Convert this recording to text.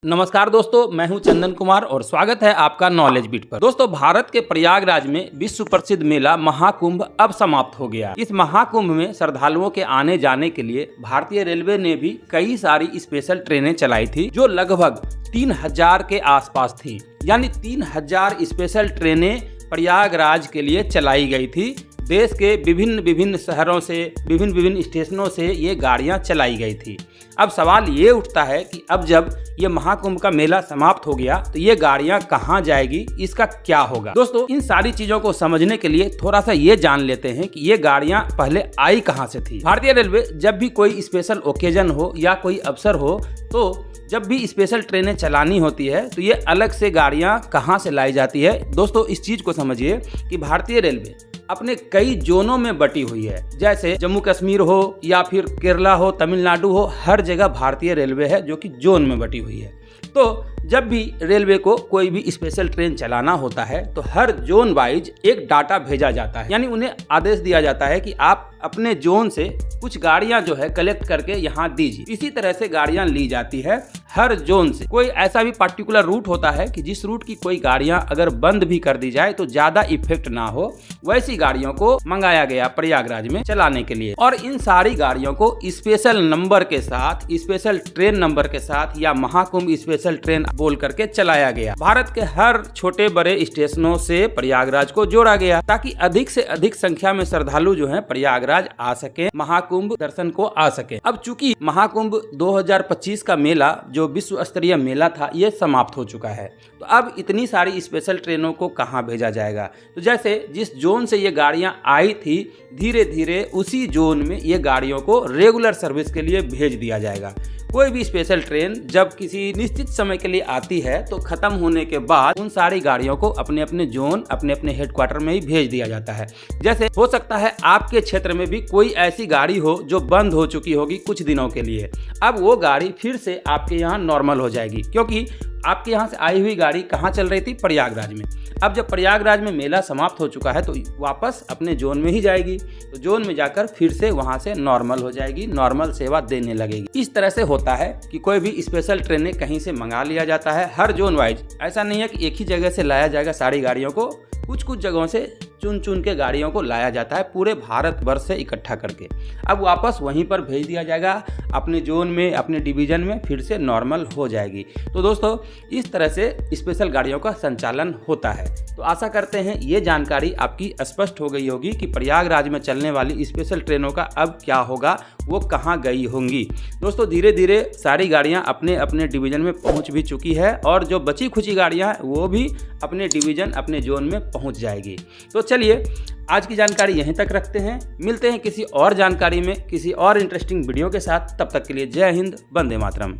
नमस्कार दोस्तों, मैं हूं चंदन कुमार और स्वागत है आपका नॉलेज बीट पर। दोस्तों, भारत के प्रयागराज में विश्व प्रसिद्ध मेला महाकुंभ अब समाप्त हो गया। इस महाकुंभ में श्रद्धालुओं के आने जाने के लिए भारतीय रेलवे ने भी कई सारी स्पेशल ट्रेनें चलाई थी, जो लगभग 3000 के आसपास थी। यानी 3000 स्पेशल ट्रेनें प्रयागराज के लिए चलाई गई थी। देश के विभिन्न शहरों से, विभिन्न स्टेशनों से ये गाड़ियां चलाई गई थी। अब सवाल ये उठता है कि अब जब ये महाकुंभ का मेला समाप्त हो गया तो ये गाड़ियां कहां जाएगी, इसका क्या होगा। दोस्तों, इन सारी चीजों को समझने के लिए थोड़ा सा ये जान लेते हैं कि ये गाड़ियां पहले आई कहां से थी। भारतीय रेलवे जब भी कोई स्पेशल ओकेजन हो या कोई अवसर हो, तो जब भी स्पेशल ट्रेनें चलानी होती है तो ये अलग से गाड़ियां कहां से लाई जाती है। दोस्तों, इस चीज को समझिए कि भारतीय रेलवे अपने कई जोनों में बटी हुई है। जैसे जम्मू कश्मीर हो या फिर केरला हो, तमिलनाडु हो, हर जगह भारतीय रेलवे है जो कि जोन में बटी हुई है। तो जब भी रेलवे को कोई भी स्पेशल ट्रेन चलाना होता है तो हर जोन वाइज एक डाटा भेजा जाता है। यानी उन्हें आदेश दिया जाता है कि आप अपने जोन से कुछ गाड़ियां जो है कलेक्ट करके यहाँ दीजिए। इसी तरह से गाड़ियां ली जाती है हर जोन से। कोई ऐसा भी पार्टिकुलर रूट होता है कि जिस रूट की कोई गाड़ियां अगर बंद भी कर दी जाए तो ज्यादा इफेक्ट ना हो, वैसी गाड़ियों को मंगाया गया प्रयागराज में चलाने के लिए। और इन सारी गाड़ियों को स्पेशल नंबर के साथ, स्पेशल ट्रेन नंबर के साथ या महाकुंभ स्पेशल ट्रेन बोल करके चलाया गया। भारत के हर छोटे बड़े स्टेशनों से प्रयागराज को जोड़ा गया ताकि अधिक से अधिक संख्या में श्रद्धालु जो है प्रयागराज आ सके, महाकुंभ दर्शन को आ सके। अब चूंकि महाकुंभ 2025 का मेला जो विश्व स्तरीय मेला था, ये समाप्त हो चुका है, तो अब इतनी सारी स्पेशल ट्रेनों को कहां भेजा जाएगा। तो जैसे जिस जोन से ये गाड़ियां आई थी, धीरे धीरे उसी जोन में ये गाड़ियों को रेगुलर सर्विस के लिए भेज दिया जाएगा। कोई भी स्पेशल ट्रेन जब किसी निश्चित समय के लिए आती है तो खत्म होने के बाद उन सारी गाड़ियों को अपने अपने जोन, अपने अपने हेडक्वार्टर में ही भेज दिया जाता है। जैसे हो सकता है आपके क्षेत्र में भी कोई ऐसी गाड़ी हो जो बंद हो चुकी होगी कुछ दिनों के लिए। अब वो गाड़ी फिर से आपके यहाँ नॉर्मल हो जाएगी, क्योंकि आपके यहाँ से आई हुई गाड़ी कहाँ चल रही थी, प्रयागराज में। अब जब प्रयागराज में मेला समाप्त हो चुका है तो वापस अपने जोन में ही जाएगी, तो जोन में जाकर फिर से वहाँ से नॉर्मल हो जाएगी, नॉर्मल सेवा देने लगेगी। इस तरह से होता है कि कोई भी स्पेशल ट्रेनें कहीं से मंगा लिया जाता है हर जोन वाइज। ऐसा नहीं है कि एक ही जगह से लाया जाएगा सारी गाड़ियों को, कुछ जगहों से चुन के गाड़ियों को लाया जाता है पूरे भारत वर्ष से इकट्ठा करके। अब वापस वहीं पर भेज दिया जाएगा अपने जोन में, अपने डिवीजन में, फिर से नॉर्मल हो जाएगी। तो दोस्तों, इस तरह से स्पेशल गाड़ियों का संचालन होता है। तो आशा करते हैं ये जानकारी आपकी स्पष्ट हो गई होगी कि प्रयागराज में चलने वाली स्पेशल ट्रेनों का अब क्या होगा, वो कहाँ गई होंगी। दोस्तों, धीरे धीरे सारी गाड़ियाँ अपने अपने डिवीजन में पहुँच भी चुकी है और जो बची खुची गाड़ियाँ हैं वो भी अपने डिवीजन, अपने जोन में पहुँच जाएगी। तो चलिए, आज की जानकारी यहीं तक रखते हैं। मिलते हैं किसी और जानकारी में, किसी और इंटरेस्टिंग वीडियो के साथ। तब तक के लिए जय हिंद, वंदे मातरम।